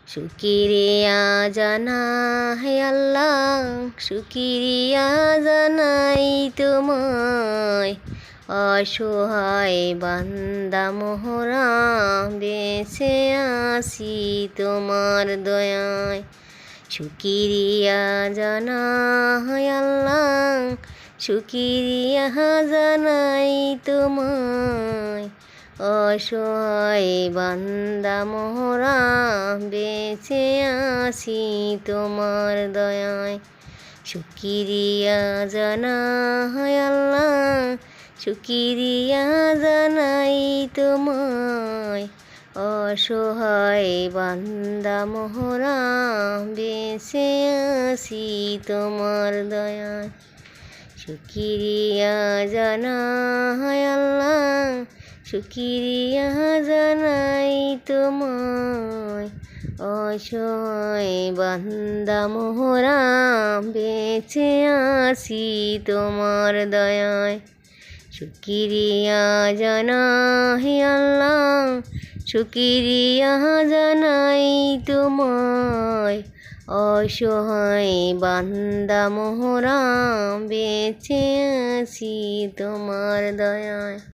শুকরিয়া জানাই আল্লাহ, শুকরিয়া জানাই তোমায়। অসহায় বান্দা মোহরা বেঁচে আছি তোমার দয়ায়। শুকরিয়া জানাই আল্লাহ, শুকরিয়া জানাই তোমায়। অসহায় বান্দা মোহরা বেঁচে আছি তোমার দয়ায়। শুকরিয়া জানাই আল্লাহ, শুকরিয়া জানাই তোমায়। অসহায় বান্দা মোহরা বেঁচে আছি তোমার দয়ায়। শুকরিয়া জানাই আল্লাহ, শুকরিয়া জানাই তোমায়। অসহায় বান্দা মোহরা বেঁচে আছি তোমার দয়ায়। শুকরিয়া জানাই আল্লাহ, শুকরিয়া জানাই তোমায়। অসহায় বান্দা মোহরা বেঁচে আছি তোমার দয়ায়।